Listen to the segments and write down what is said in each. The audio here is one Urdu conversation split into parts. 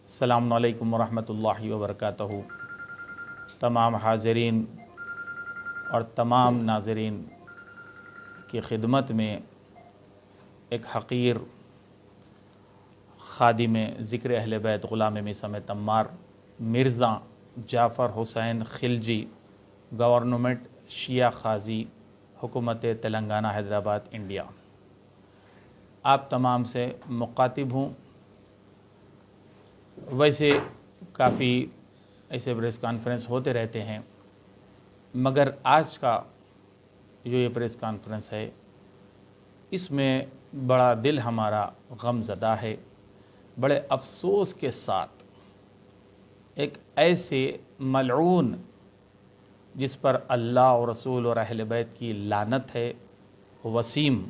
السلام علیکم ورحمۃ اللہ وبرکاتہ۔ تمام حاضرین اور تمام ناظرین کی خدمت میں ایک حقیر خادم ذکر اہل بیت غلام میثم تمار مرزا جعفر حسین خلجی، گورنمنٹ شیعہ قاضی، حکومت تلنگانہ حیدرآباد انڈیا، آپ تمام سے مخاطب ہوں۔ ویسے کافی ایسے پریس کانفرنس ہوتے رہتے ہیں، مگر آج کا جو یہ پریس کانفرنس ہے اس میں بڑا دل ہمارا غم زدہ ہے۔ بڑے افسوس کے ساتھ ایک ایسے ملعون جس پر اللہ اور رسول اور اہل بیت کی لعنت ہے، وسیم،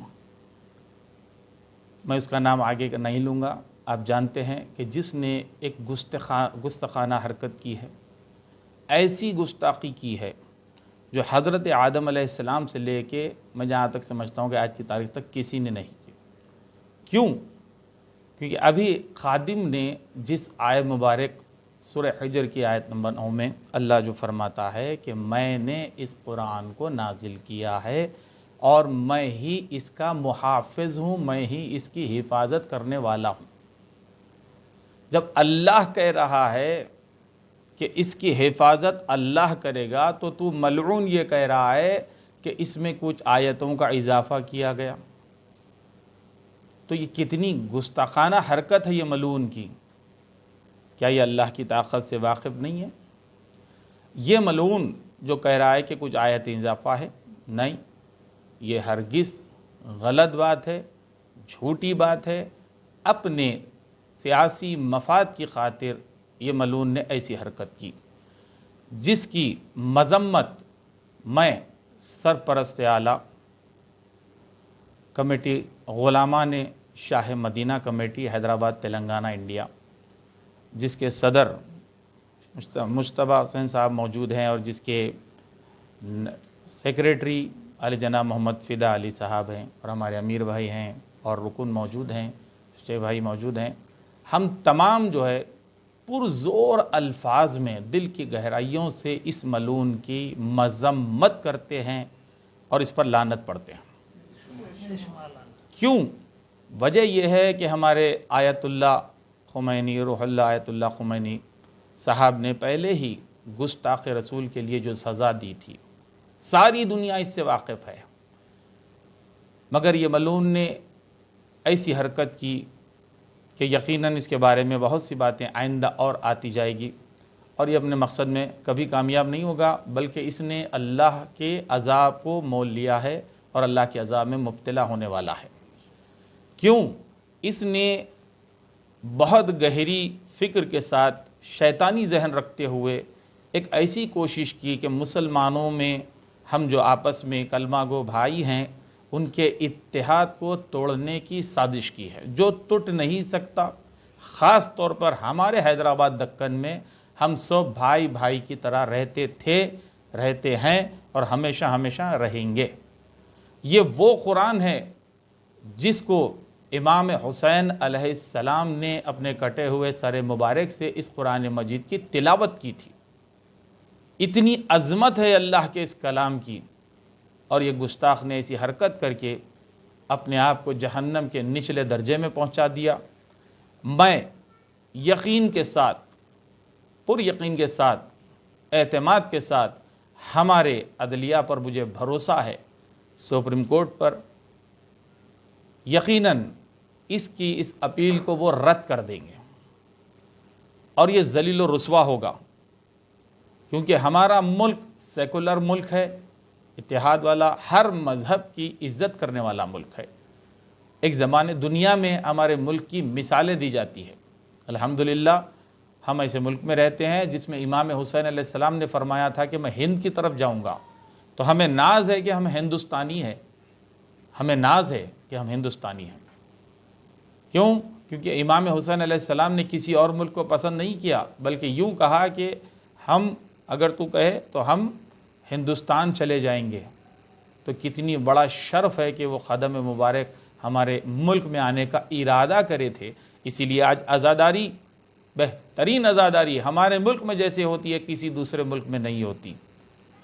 میں اس کا نام آگے نہیں لوں گا، آپ جانتے ہیں کہ جس نے ایک گستاخانہ حرکت کی ہے، ایسی گستاخی کی ہے جو حضرت آدم علیہ السلام سے لے کے میں جہاں تک سمجھتا ہوں کہ آج کی تاریخ تک کسی نے نہیں کی۔ کیوں؟ کیونکہ ابھی خادم نے جس آیت مبارک سورہ حجر کی آیت نمبر 9 میں اللہ جو فرماتا ہے کہ میں نے اس قرآن کو نازل کیا ہے اور میں ہی اس کا محافظ ہوں، میں ہی اس کی حفاظت کرنے والا ہوں۔ جب اللہ کہہ رہا ہے کہ اس کی حفاظت اللہ کرے گا تو ملعون یہ کہہ رہا ہے کہ اس میں کچھ آیتوں کا اضافہ کیا گیا، تو یہ کتنی گستاخانہ حرکت ہے یہ ملعون کی۔ کیا یہ اللہ کی طاقت سے واقف نہیں ہے؟ یہ ملعون جو کہہ رہا ہے کہ کچھ آیت اضافہ ہے، نہیں، یہ ہرگز غلط بات ہے، جھوٹی بات ہے۔ اپنے سیاسی مفاد کی خاطر یہ ملعون نے ایسی حرکت کی جس کی مذمت میں سرپرست اعلیٰ کمیٹی غلامان شاہ مدینہ کمیٹی حیدرآباد تلنگانہ انڈیا، جس کے صدر مجتبیٰ حسین صاحب موجود ہیں اور جس کے سیکریٹری علی جناب محمد فدا علی صاحب ہیں، اور ہمارے امیر بھائی ہیں اور رکن موجود ہیں، شیخ بھائی موجود ہیں، ہم تمام جو ہے پرزور الفاظ میں دل کی گہرائیوں سے اس ملعون کی مذمت کرتے ہیں اور اس پر لعنت پڑھتے ہیں۔ کیوں؟ وجہ یہ ہے کہ ہمارے آیت اللہ خمینی، روح اللہ آیت اللہ خمینی صاحب نے پہلے ہی گستاخ رسول کے لیے جو سزا دی تھی، ساری دنیا اس سے واقف ہے، مگر یہ ملعون نے ایسی حرکت کی کہ یقیناً اس کے بارے میں بہت سی باتیں آئندہ اور آتی جائے گی، اور یہ اپنے مقصد میں کبھی کامیاب نہیں ہوگا، بلکہ اس نے اللہ کے عذاب کو مول لیا ہے اور اللہ کے عذاب میں مبتلا ہونے والا ہے۔ کیوں؟ اس نے بہت گہری فکر کے ساتھ شیطانی ذہن رکھتے ہوئے ایک ایسی کوشش کی کہ مسلمانوں میں ہم جو آپس میں کلمہ گو بھائی ہیں ان کے اتحاد کو توڑنے کی سازش کی ہے، جو ٹوٹ نہیں سکتا۔ خاص طور پر ہمارے حیدرآباد دکن میں ہم سب بھائی بھائی کی طرح رہتے تھے، رہتے ہیں اور ہمیشہ ہمیشہ رہیں گے۔ یہ وہ قرآن ہے جس کو امام حسین علیہ السلام نے اپنے کٹے ہوئے سر مبارک سے اس قرآن مجید کی تلاوت کی تھی۔ اتنی عظمت ہے اللہ کے اس کلام کی، اور یہ گستاخ نے ایسی حرکت کر کے اپنے آپ کو جہنم کے نچلے درجے میں پہنچا دیا۔ میں یقین کے ساتھ، پر یقین کے ساتھ، اعتماد کے ساتھ، ہمارے عدلیہ پر مجھے بھروسہ ہے، سپریم کورٹ پر یقیناً اس کی اس اپیل کو وہ رد کر دیں گے، اور یہ ذلیل و رسوا ہوگا، کیونکہ ہمارا ملک سیکولر ملک ہے، اتحاد والا، ہر مذہب کی عزت کرنے والا ملک ہے۔ ایک زمانے دنیا میں ہمارے ملک کی مثالیں دی جاتی ہے۔ الحمدللہ ہم ایسے ملک میں رہتے ہیں جس میں امام حسین علیہ السلام نے فرمایا تھا کہ میں ہند کی طرف جاؤں گا، تو ہمیں ناز ہے کہ ہم ہندوستانی ہیں، ہمیں ناز ہے کہ ہم ہندوستانی ہیں۔ کیوں؟ کیونکہ امام حسین علیہ السلام نے کسی اور ملک کو پسند نہیں کیا، بلکہ یوں کہا کہ ہم، اگر تو کہے تو ہم ہندوستان چلے جائیں گے۔ تو کتنی بڑا شرف ہے کہ وہ قدم مبارک ہمارے ملک میں آنے کا ارادہ کرے تھے۔ اسی لیے آج عزاداری بہترین عزاداری ہمارے ملک میں جیسے ہوتی ہے کسی دوسرے ملک میں نہیں ہوتی.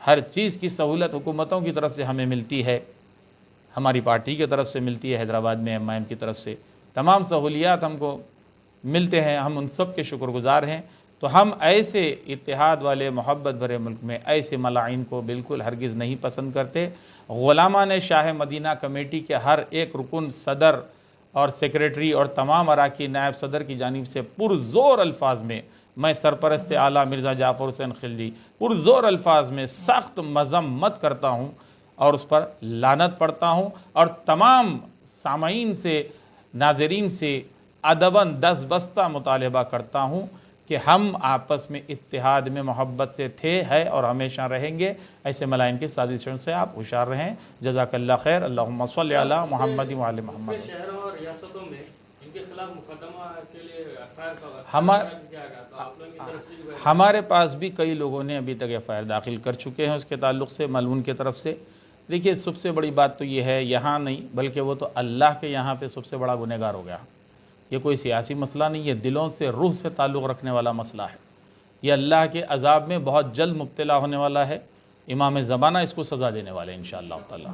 ہر چیز کی سہولت حکومتوں کی طرف سے ہمیں ملتی ہے، ہماری پارٹی کی طرف سے ملتی ہے، حیدرآباد میں MIM کی طرف سے تمام سہولیات ہم کو ملتے ہیں، ہم ان سب کے شکر گزار ہیں. تو ہم ایسے اتحاد والے محبت بھرے ملک میں ایسے ملاعین کو بالکل ہرگز نہیں پسند کرتے. غلامان شاہ مدینہ کمیٹی کے ہر ایک رکن، صدر اور سیکریٹری اور تمام اراکین نائب صدر کی جانب سے پرزور الفاظ میں سرپرست اعلیٰ مرزا جعفر حسین خلجی پرزور الفاظ میں سخت مذمت کرتا ہوں اور اس پر لعنت پڑھتا ہوں، اور تمام سامعین سے، ناظرین سے ادباً دستبستہ مطالبہ کرتا ہوں کہ ہم آپس میں اتحاد میں محبت سے تھے، ہے اور ہمیشہ رہیں گے. ایسے ملائن کی سازشوں سے آپ ہوشیار رہیں. جزاک اللہ خیر. اللہم صلی علی محمد وعلی محمد. شہروں اور ریاستوں میں ان کے خلاف مقدمہ کے لیے ہمارے پاس بھی کئی لوگوں نے ابھی تک FIR داخل کر چکے ہیں اس کے تعلق سے، ملعون کی طرف سے. دیکھیے سب سے بڑی بات تو یہ ہے، یہاں نہیں بلکہ وہ تو اللہ کے یہاں پہ سب سے بڑا گنہگار ہو گیا. یہ کوئی سیاسی مسئلہ نہیں، یہ دلوں سے، روح سے تعلق رکھنے والا مسئلہ ہے. یہ اللہ کے عذاب میں بہت جلد مبتلا ہونے والا ہے. امام زمانہ اس کو سزا دینے والے ہیں انشاءاللہ تعالی.